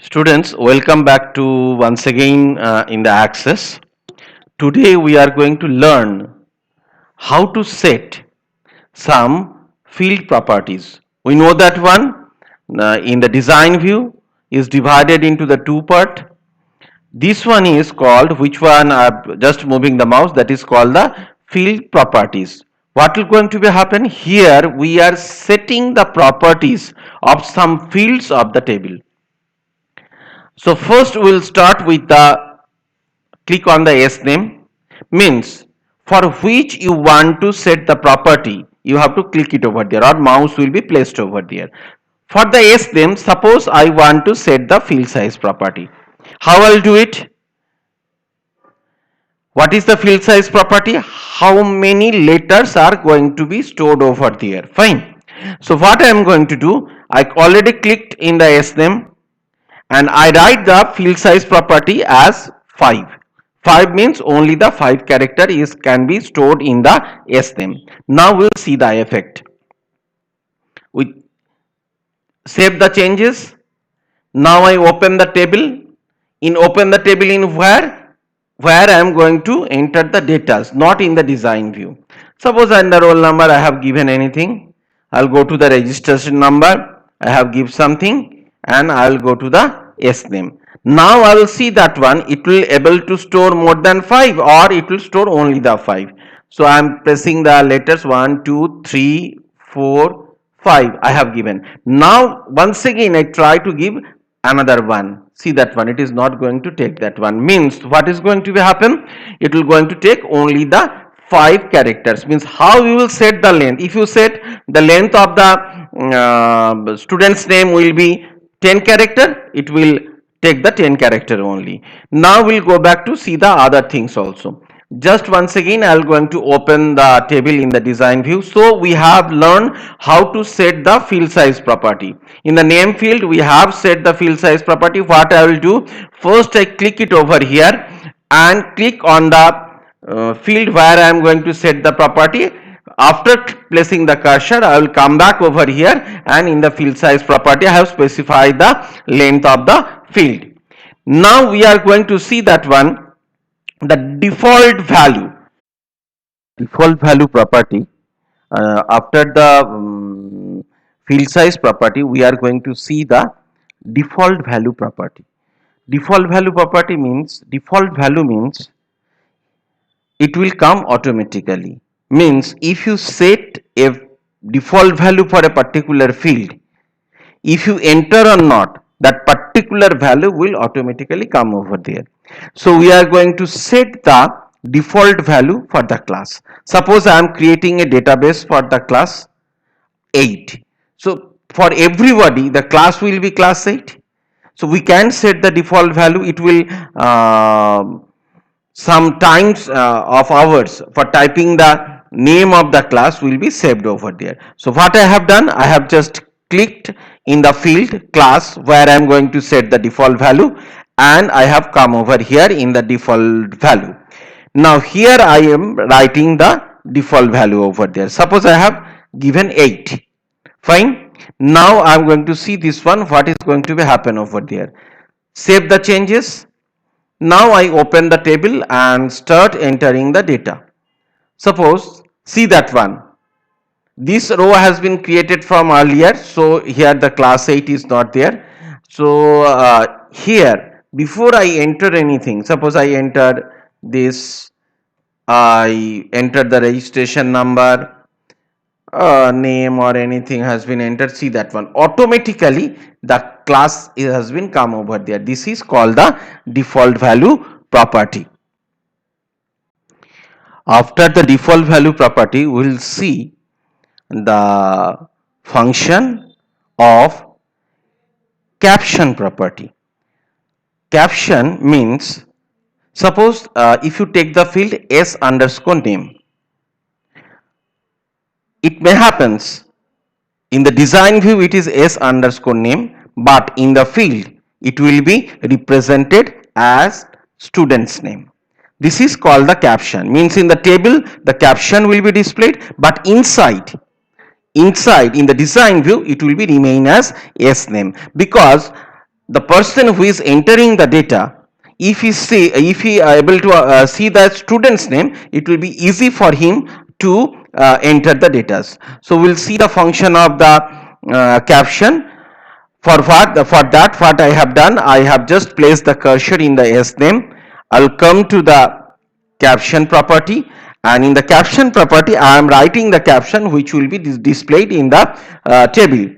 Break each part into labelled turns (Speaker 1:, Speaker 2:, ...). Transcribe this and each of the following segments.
Speaker 1: Students, welcome back to once again in the Access. Today we are going to learn how to set some field properties. We know that one in the design view is divided into the two part. This one is called, which one are just moving the mouse, that is called the field properties. What will going to be happen here? We are setting the properties of some fields of the table. So first we will start with the click on the S name, means for which you want to set the property, you have to click it over there or mouse will be placed over there. For the S name, suppose I want to set the field size property. How I'll do it? What is the field size property? How many letters are going to be stored over there? Fine. So what I am going to do, I already clicked in the S name and I write the field size property as 5. 5 means only the 5 character can be stored in the S name. Now we'll see the effect. We save the changes. Now I open the table. In open the table in where I am going to enter the data, not in the design view. Suppose under roll number I have given anything. I'll go to the registration number. I have give something and I'll go to the S name. Now I will see that one, it will able to store more than 5 or it will store only the 5. So I am pressing the letters 1, 2, 3, 4, 5 I have given. Now once again I try to give another one. See that one, it is not going to take that one. Means what is going to be happen? It will going to take only the 5 characters. Means how you will set the length. If you set the length of the student's name will be 10 character, it will take the 10 character only. Now we'll go back to see the other things also. Just once again I am going to open the table in the design view. So we have learned how to set the field size property. In the name field we have set the field size property. What I will do, first I click it over here and click on the field where I am going to set the property. After placing the cursor I will come back over here and in the field size property I have specified the length of the field. Now we are going to see that one, the default value property. After the field size property we are going to see the default value property. Default value means it will come automatically. Means if you set a default value for a particular field, if you enter or not, that particular value will automatically come over there. So we are going to set the default value for the class. Suppose I am creating a database for the class 8. So for everybody the class will be class 8. So we can set the default value. It will some times of hours for typing the name of the class will be saved over there. So what I have done, I have just clicked in the field class where I am going to set the default value and I have come over here in the default value. Now here I am writing the default value over there. Suppose I have given 8. Fine. Now I am going to see this one, what is going to be happen over there. Save the changes. Now I open the table and start entering the data. Suppose, see that one. This row has been created from earlier, so here the class 8 is not there. So here, before I enter anything, suppose I entered this, I entered the registration number, name or anything has been entered. See that one, automatically the class has been come over there. This is called the default value property. After the default value property, we will see the function of caption property. Caption means, suppose if you take the field s underscore name, it may happens in the design view it is s underscore name, but in the field it will be represented as student's name. This is called the caption. Means in the table the caption will be displayed, but inside in the design view it will be remain as s name, because the person who is entering the data, if he are able to see the student's name, it will be easy for him to enter the data. So we'll see the function of the caption. For what I have done, I have just placed the cursor in the S name. I'll come to the caption property, and in the caption property I am writing the caption which will be displayed in the table.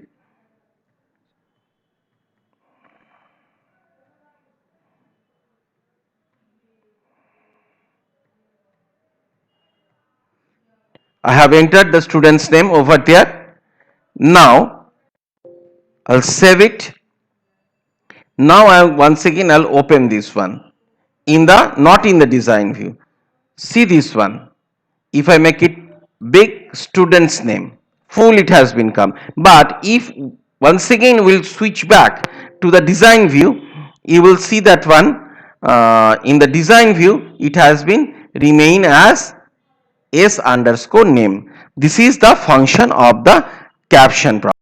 Speaker 1: I have entered the student's name over there. Now I'll save it. Now once again I'll open this one in the, not in the design view. See this one. If I make it big, student's name, full, it has been come. But if once again we'll switch back to the design view, you will see that one in the design view it has been remain as s underscore name. This is the function of the caption property.